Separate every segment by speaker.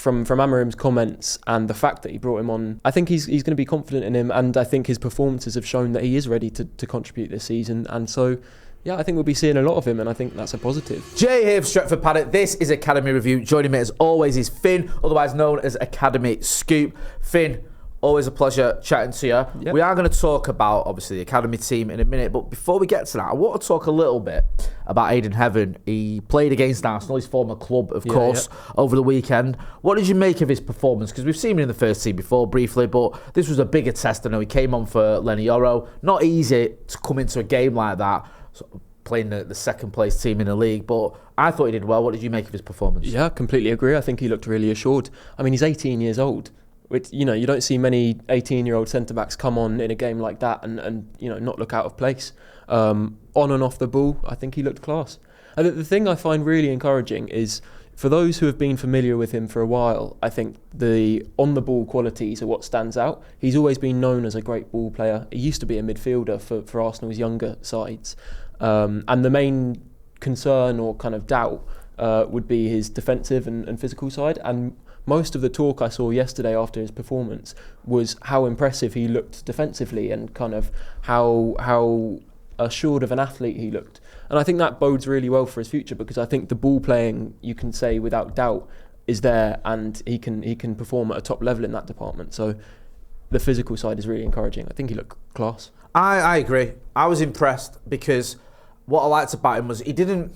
Speaker 1: from Amorim's comments and the fact that he brought him on, I think he's going to be confident in him, and I think his performances have shown that he is ready to contribute this season. And so, yeah, I think we'll be seeing a lot of him, and I think that's a positive.
Speaker 2: Jay here for Stretford Paddock. This is Academy Review. Joining me as always is Finn, otherwise known as Academy Scoop. Finn, always a pleasure chatting to you. Yep. We are going to talk about, obviously, the Academy team in a minute, but before we get to that, I want to talk a little bit about Ayden Heaven. He played against Arsenal, his former club, of course, over the weekend. What did you make of his performance? Because we've seen him in the first team before, briefly, but this was a bigger test. I know he came on for Lenny Yoro. Not easy to come into a game like that, sort of playing the second place team in the league, but I thought he did well. What did you make of his performance?
Speaker 1: Yeah, completely agree. I think he looked really assured. I mean, he's 18 years old. You don't see many 18-year-old centre-backs come on in a game like that and not look out of place. On and off the ball, I think he looked class. And the thing I find really encouraging is, for those who have been familiar with him for a while, I think the on-the-ball qualities are what stands out. He's always been known as a great ball player. He used to be a midfielder for Arsenal's younger sides. And the main concern or kind of doubt would be his defensive and physical side. And most of the talk I saw yesterday after his performance was how impressive he looked defensively and kind of how assured of an athlete he looked. And I think that bodes really well for his future, because I think the ball playing, you can say without doubt, is there, and he can perform at a top level in that department. So the physical side is really encouraging. I think he looked class.
Speaker 2: I agree. I was impressed because what I liked about him was he didn't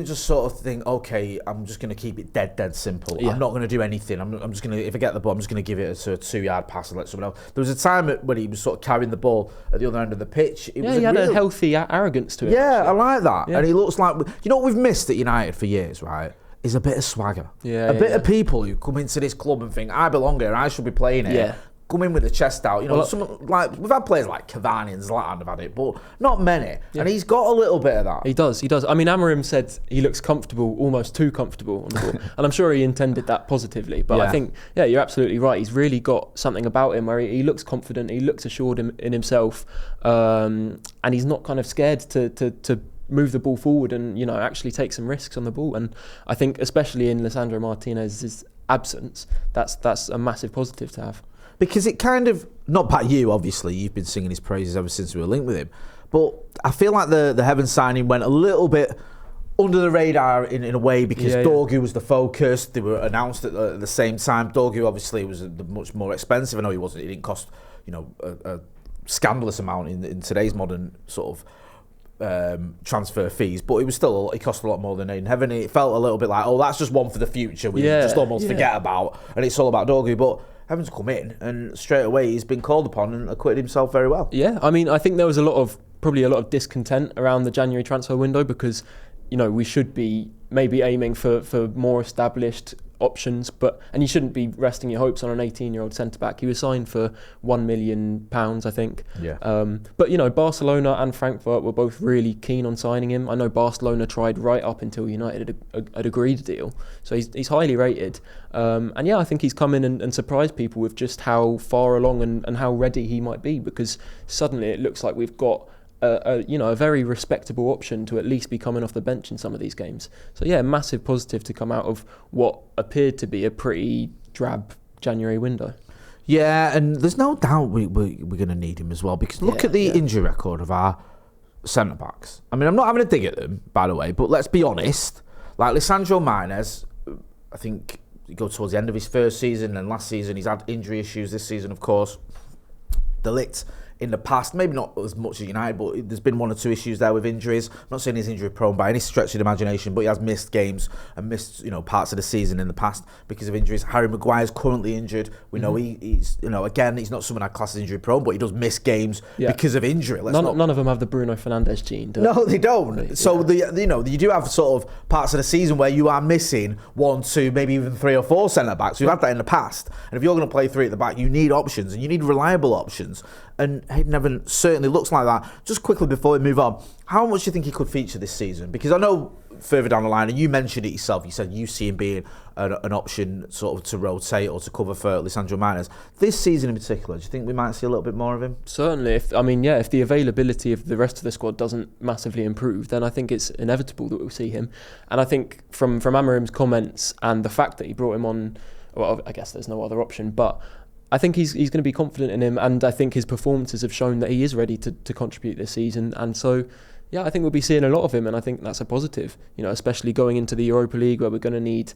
Speaker 2: just sort of think, okay, I'm just going to keep it dead simple. Yeah. I'm not going to do anything. I'm just going to, if I get the ball, I'm just going to give it a 2-yard pass and let someone else. There was a time when he was sort of carrying the ball at the other end of the pitch.
Speaker 1: He had a healthy arrogance to it.
Speaker 2: Yeah, actually. I like that. Yeah. And he looks like, you know what we've missed at United for years, right? Is a bit of swagger. A bit of people who come into this club and think, I belong here, I should be playing here. Yeah. Come in with the chest out, we've had players like Cavani and Zlatan have had it, but not many. Yeah. And he's got a little bit of that.
Speaker 1: He does. I mean, Amorim said he looks comfortable, almost too comfortable on the ball, and I'm sure he intended that positively. But I think, you're absolutely right. He's really got something about him where he looks confident, he looks assured in himself, and he's not kind of scared to move the ball forward and actually take some risks on the ball. And I think, especially in Lisandro Martinez's absence, that's a massive positive to have.
Speaker 2: Because it kind of, not about you, obviously, you've been singing his praises ever since we were linked with him, but I feel like the Heaven signing went a little bit under the radar in a way, because Dorgu was the focus. They were announced at the same time. Dorgu obviously was much more expensive. I know he didn't cost a scandalous amount in today's modern sort of transfer fees, but it cost a lot more than Ayden Heaven. It felt a little bit like, that's just one for the future. We just almost forget about, and it's all about Dorgu. But Heaven's come in and straight away he's been called upon and acquitted himself very well. Yeah,
Speaker 1: I mean, I think there was probably a lot of discontent around the January transfer window, because we should be maybe aiming for more established options, and you shouldn't be resting your hopes on an 18-year-old centre-back. He was signed for £1 million, I think. Yeah. But Barcelona and Frankfurt were both really keen on signing him. I know Barcelona tried right up until United had agreed a deal, so he's highly rated. And I think he's come in and surprised people with just how far along and how ready he might be, because suddenly it looks like we've got a very respectable option to at least be coming off the bench in some of these games. So massive positive to come out of what appeared to be a pretty drab January window.
Speaker 2: Yeah, and there's no doubt we're going to need him as well, because look at the injury record of our centre-backs. I mean, I'm not having a dig at them, by the way, but let's be honest. Like Lisandro Martinez, I think you go towards the end of his first season, and last season he's had injury issues. This season, of course, De Ligt in the past, maybe not as much as United, but there's been one or two issues there with injuries. I'm not saying he's injury prone by any stretch of the imagination, but he has missed games and missed parts of the season in the past because of injuries. Harry Maguire's currently injured. We know he's again, he's not someone I class as injury prone, but he does miss games because of injury.
Speaker 1: None of them have the Bruno Fernandes gene, do they?
Speaker 2: No, they don't. So you do have sort of parts of the season where you are missing 1, 2, maybe even 3 or 4 centre backs. We've had that in the past, and if you're going to play 3 at the back, you need options, and you need reliable options. And Ayden Heaven certainly looks like that. Just quickly before we move on, how much do you think he could feature this season? Because I know further down the line, and you mentioned it yourself, you said you see him being an option sort of to rotate or to cover for Lisandro Martinez. This season in particular, do you think we might see a little bit more of him?
Speaker 1: Certainly. If the availability of the rest of the squad doesn't massively improve, then I think it's inevitable that we'll see him. And I think from Amorim's comments and the fact that he brought him on, well, I guess there's no other option, but I think he's going to be confident in him, and I think his performances have shown that he is ready to contribute this season. And so, yeah, I think we'll be seeing a lot of him, and I think that's a positive, especially going into the Europa League where we're going to need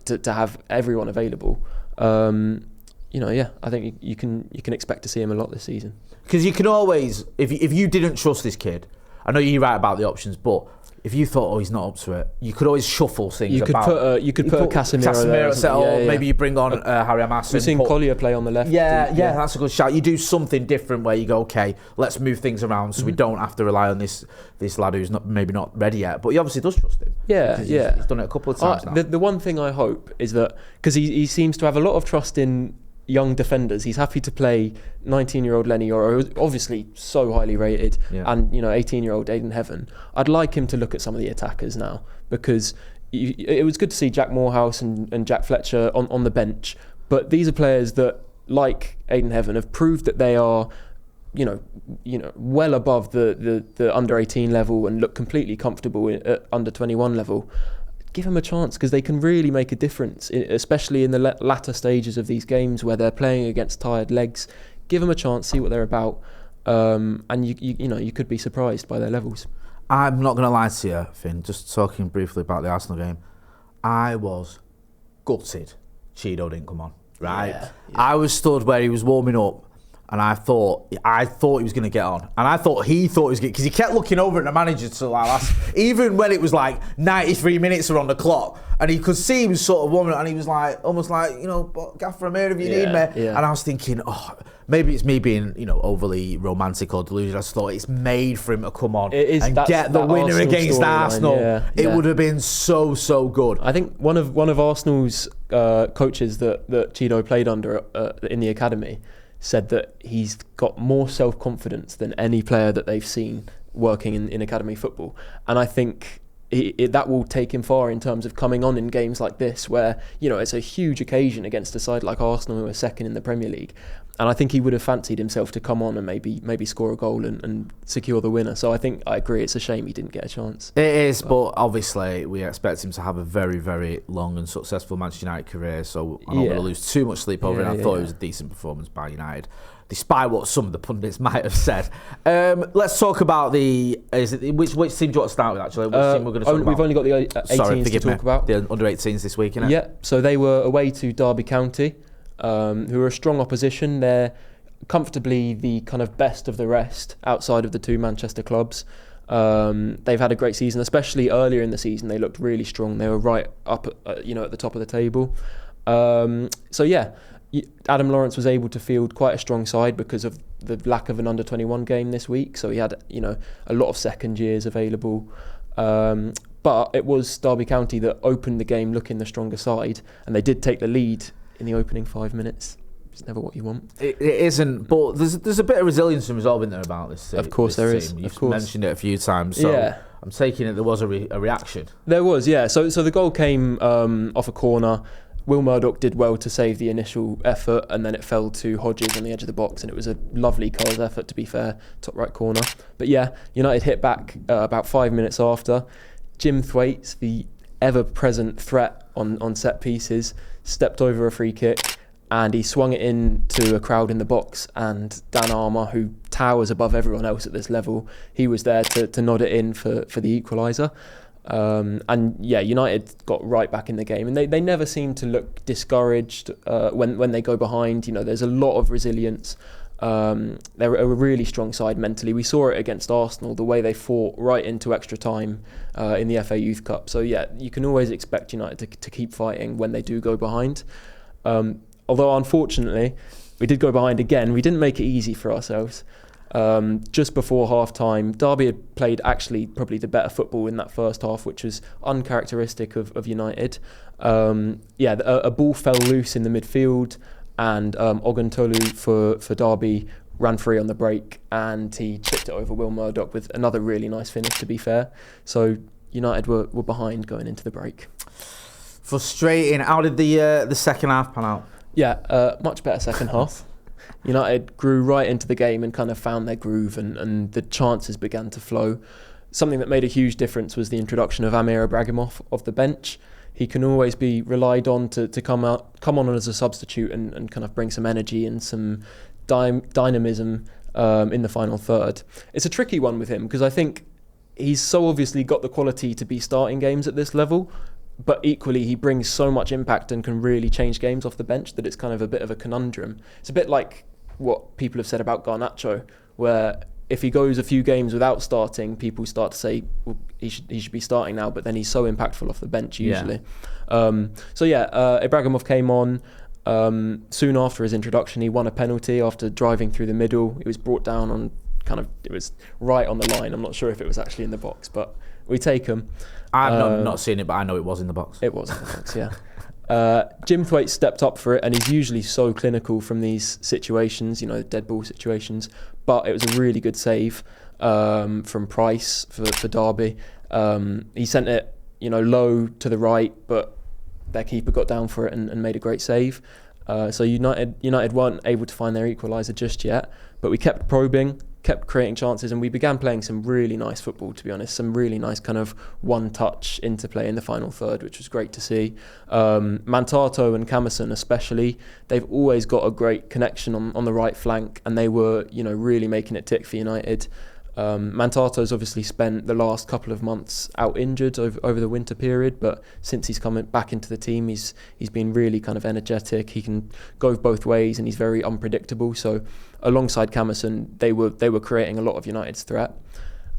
Speaker 1: to have everyone available. I think you can expect to see him a lot this season.
Speaker 2: Because you can always, if you didn't trust this kid, I know you're right about the options, but if you thought, he's not up to it, you could always shuffle things.
Speaker 1: You could put a Casemiro there.
Speaker 2: Maybe you bring on Harry Amass.
Speaker 1: We've seen Collier play on the left.
Speaker 2: Yeah, that's a good shout. You do something different where you go, okay, let's move things around so we don't have to rely on this lad who's maybe not ready yet. But he obviously does trust him. He's done it a couple of times now.
Speaker 1: The one thing I hope is that, because he seems to have a lot of trust in young defenders, he's happy to play 19-year-old Lenny Yoro, who's obviously so highly rated, and 18-year-old Ayden Heaven. I'd like him to look at some of the attackers now, because it was good to see Jack Morehouse and Jack Fletcher on the bench, but these are players that, like Ayden Heaven, have proved that they are well above the under 18 level and look completely comfortable at under 21 level. Give them a chance, because they can really make a difference, especially in the latter stages of these games where they're playing against tired legs. Give them a chance, see what they're about, and you could be surprised by their levels.
Speaker 2: I'm not going to lie to you, Finn, just talking briefly about the Arsenal game. I was gutted Chido didn't come on, right? Yeah. I was stood where he was warming up, and I thought he was going to get on. And I thought he thought he was going to, because he kept looking over at the manager to even when it was like 93 minutes are on the clock, and he could see he was sort of warming up, and he was like, almost like, Gaffer, I'm here if you need me. Yeah. And I was thinking, maybe it's me being, overly romantic or delusional. I just thought it's made for him to come on and get the winner Arsenal against Arsenal. It would have been so good.
Speaker 1: I think one of Arsenal's coaches that Chido played under in the academy said that he's got more self-confidence than any player that they've seen working in academy football. And I think that will take him far in terms of coming on in games like this, where it's a huge occasion against a side like Arsenal, who are second in the Premier League. And I think he would have fancied himself to come on and maybe score a goal and secure the winner. So I agree, it's a shame he didn't get a chance.
Speaker 2: It is, but obviously we expect him to have a very, very long and successful Manchester United career, so I'm not going to lose too much sleep over it. I thought it was a decent performance by United, despite what some of the pundits might have said. Let's talk about which team do you want to start with, actually? Which team we're going to talk about?
Speaker 1: We've only got the 18s to talk about.
Speaker 2: The under 18s this week, innit?
Speaker 1: Yeah, so they were away to Derby County, who are a strong opposition. They're comfortably the kind of best of the rest outside of the two Manchester clubs. They've had a great season, especially earlier in the season. They looked really strong. They were right up, at the top of the table. Adam Lawrence was able to field quite a strong side because of the lack of an under-21 game this week. So he had, a lot of second years available. But it was Derby County that opened the game looking the stronger side, and they did take the lead in the opening 5 minutes. It's never what you want.
Speaker 2: It isn't, but there's a bit of resilience and resolve in there about this.
Speaker 1: Of course there is.
Speaker 2: You've mentioned it a few times, so I'm taking it there was a reaction.
Speaker 1: There was, yeah. So the goal came off a corner. Will Murdoch did well to save the initial effort, and then it fell to Hodges on the edge of the box, and it was a lovely Carl's effort, to be fair, top right corner. But yeah, United hit back about 5 minutes after. Jim Thwaites, the ever-present threat on set pieces, stepped over a free kick, and he swung it in to a crowd in the box, and Dan Armour, who towers above everyone else at this level, he was there to nod it in for the equaliser. United got right back in the game, and they never seem to look discouraged when they go behind. There's a lot of resilience. They're a really strong side mentally. We saw it against Arsenal, the way they fought right into extra time in the FA Youth Cup. So yeah, you can always expect United to keep fighting when they do go behind. Although unfortunately, we did go behind again. We didn't make it easy for ourselves. Just before half-time, Derby had played actually probably the better football in that first half, which was uncharacteristic of United. A ball fell loose in the midfield, and Oguntolu for Derby ran free on the break, and he chipped it over Will Murdoch with another really nice finish, to be fair. So United were behind going into the break.
Speaker 2: Frustrating. How did the second half pan out?
Speaker 1: Yeah, much better second half. United grew right into the game and kind of found their groove, and the chances began to flow. Something that made a huge difference was the introduction of Amir Ibrahimov off the bench. He can always be relied on to come on as a substitute and kind of bring some energy and some dynamism in the final third. It's a tricky one with him because I think he's so obviously got the quality to be starting games at this level, but equally he brings so much impact and can really change games off the bench that it's kind of a bit of a conundrum. It's a bit like what people have said about Garnacho, where if he goes a few games without starting, people start to say, well, he should be starting now, but then he's so impactful off the bench usually. Ibrahimov came on. Soon after his introduction, he won a penalty after driving through the middle. He was brought down on it was right on the line. I'm not sure if it was actually in the box, but we take him.
Speaker 2: I've not seen it, but I know it was in the box.
Speaker 1: It was in the box, yeah. Jim Thwaite stepped up for it, and he's usually so clinical from these situations, dead ball situations. But it was a really good save from Price for Derby. He sent it, low to the right, but their keeper got down for it and made a great save. So United weren't able to find their equaliser just yet, but we kept probing, kept creating chances, and we began playing some really nice football, to be honest. Some really nice kind of one-touch interplay in the final third, which was great to see. Mantato and Camerson especially, they've always got a great connection on the right flank, and they were, really making it tick for United. Mantato's obviously spent the last couple of months out injured over the winter period, but since he's coming back into the team, he's been really kind of energetic. He can go both ways, and he's very unpredictable. So alongside Camerson, they were creating a lot of United's threat.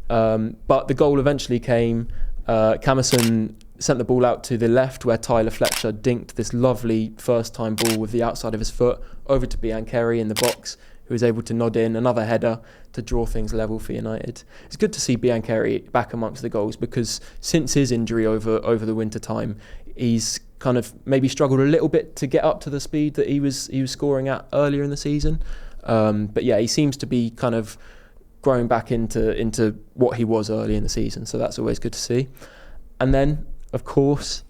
Speaker 1: But the goal eventually came. Camerson sent the ball out to the left, where Tyler Fletcher dinked this lovely first-time ball with the outside of his foot over to Biancheri in the box, who was able to nod in another header to draw things level for United. It's good to see Biancheri back amongst the goals, because since his injury over the winter time, he's kind of maybe struggled a little bit to get up to the speed that he was scoring at earlier in the season. But yeah, he seems to be kind of growing back into what he was early in the season, so that's always good to see. And then, of course,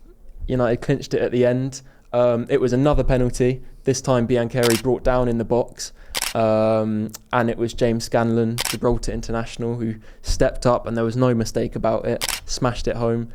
Speaker 1: United clinched it at the end. It was another penalty, this time Biancheri brought down in the box. And it was James Scanlon, Gibraltar international, who stepped up, and there was no mistake about it, smashed it home,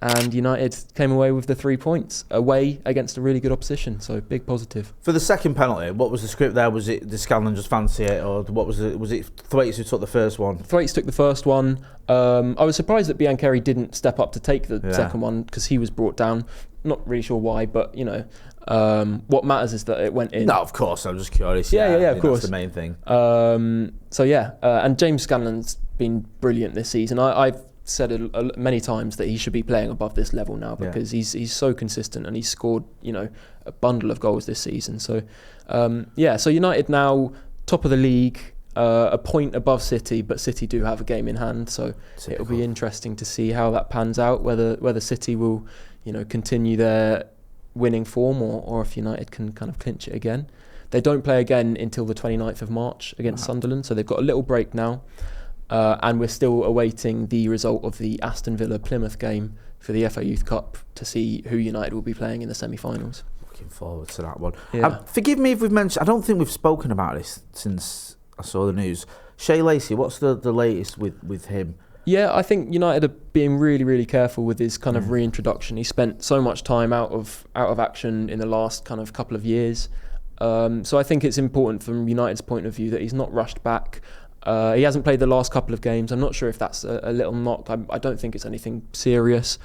Speaker 1: and United came away with the 3 points away against a really good opposition, so big positive.
Speaker 2: For the second penalty, what was the script there? Was it did Scanlon just fancy it, or what was it? Was it Thwaites who took the first one?
Speaker 1: Thwaites took the first one. I was surprised that Biancheri didn't step up to take the second one, because he was brought down. Not really sure why, but what matters is that it went in.
Speaker 2: No, of course. I'm just curious.
Speaker 1: Yeah, of course.
Speaker 2: That's the main thing.
Speaker 1: And James Scanlon's been brilliant this season. I've said many times that he should be playing above this level now, because he's so consistent, and he's scored a bundle of goals this season. So so United now top of the league, a point above City, but City do have a game in hand. So it'll be interesting to see how that pans out. Whether City will continue their winning form, or if United can kind of clinch it again. They don't play again until the 29th of March against Sunderland, so they've got a little break now, and we're still awaiting the result of the Aston Villa Plymouth game for the FA Youth Cup to see who United will be playing in the semi-finals.
Speaker 2: Looking forward to that one.
Speaker 1: Yeah.
Speaker 2: Forgive me if we've mentioned, I don't think we've spoken about this since I saw the news. Shea Lacey, what's the latest with him?
Speaker 1: Yeah, I think United are being really, really careful with his kind of reintroduction. He spent so much time out of action in the last kind of couple of years. So I think it's important from United's point of view that he's not rushed back. He hasn't played the last couple of games. I'm not sure if that's a little knock. I don't think it's anything serious.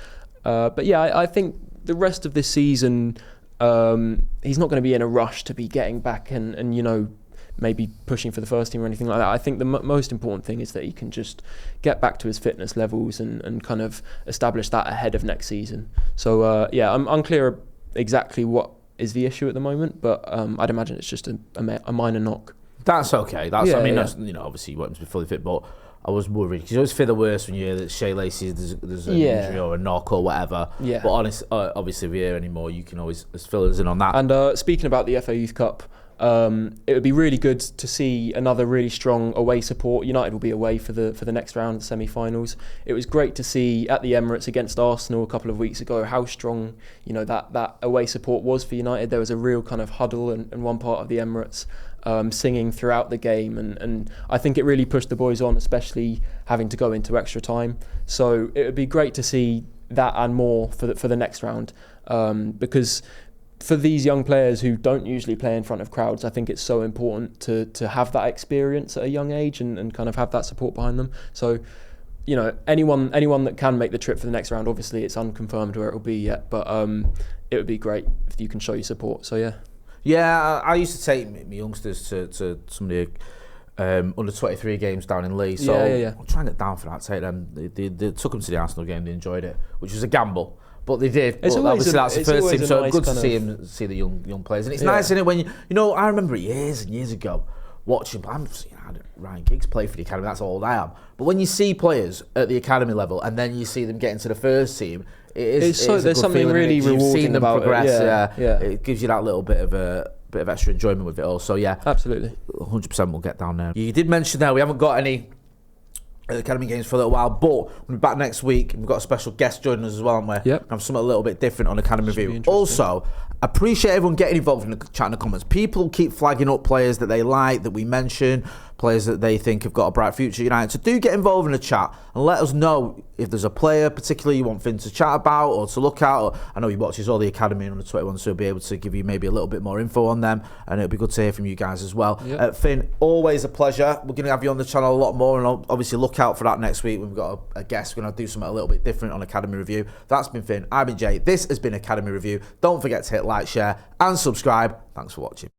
Speaker 1: But yeah, I think the rest of this season, he's not going to be in a rush to be getting back and maybe pushing for the first team or anything like that. I think the most important thing is that he can just get back to his fitness levels and kind of establish that ahead of next season. So I'm unclear exactly what is the issue at the moment, but I'd imagine it's just a minor knock.
Speaker 2: That's okay. That's obviously he won't be fully fit, but I was worried because you always feel the worst when you hear that Shea Lacey there's an injury or a knock or whatever. Yeah. But obviously if you're here anymore, you can always fill us in on that.
Speaker 1: And speaking about the FA Youth Cup, It would be really good to see another really strong away support. United will be away for the next round, the semi-finals. It was great to see at the Emirates against Arsenal a couple of weeks ago how strong that away support was for United. There was a real kind of huddle in one part of the Emirates, singing throughout the game, and I think it really pushed the boys on, especially having to go into extra time. So it would be great to see that and more for the next round, because for these young players who don't usually play in front of crowds, I think it's so important to have that experience at a young age and kind of have that support behind them. So, anyone that can make the trip for the next round, obviously it's unconfirmed where it will be yet, but it would be great if you can show your support. So yeah.
Speaker 2: Yeah, I used to take my youngsters to some of the under 23 games down in Leeds. So I'll try and get down for that. Take them. They took them to the Arsenal game. They enjoyed it, which was a gamble. But they did. But obviously, that's the first team, so
Speaker 1: nice
Speaker 2: good to see the young players, and it's nice, isn't it? When I remember years and years ago watching. I had Ryan Giggs play for the academy. That's all I am. But when you see players at the academy level, and then you see them get into the first team, there's
Speaker 1: something
Speaker 2: feeling,
Speaker 1: really rewarding
Speaker 2: you've seen them
Speaker 1: about
Speaker 2: progress.
Speaker 1: It.
Speaker 2: It gives you that little bit of extra enjoyment with it all. So yeah,
Speaker 1: absolutely,
Speaker 2: 100% we'll get down there. You did mention there we haven't got any academy games for a little while, but we'll be back next week. We've got a special guest joining us as well, and we're have something a little bit different on academy review. Also, appreciate everyone getting involved in the chat in the comments. People keep flagging up players that they like, that we mention, players that they think have got a bright future at United. So do get involved in the chat and let us know if there's a player particularly you want Finn to chat about or to look at. Or I know he watches all the academy and under 21, so he'll be able to give you maybe a little bit more info on them, and it'll be good to hear from you guys as well. Finn, always a pleasure. We're going to have you on the channel a lot more, and obviously look out for that next week. We've got a guest. We're going to do something a little bit different on Academy Review. That's been Finn. I've been Jay. This has been Academy Review. Don't forget to hit like, share and subscribe. Thanks for watching.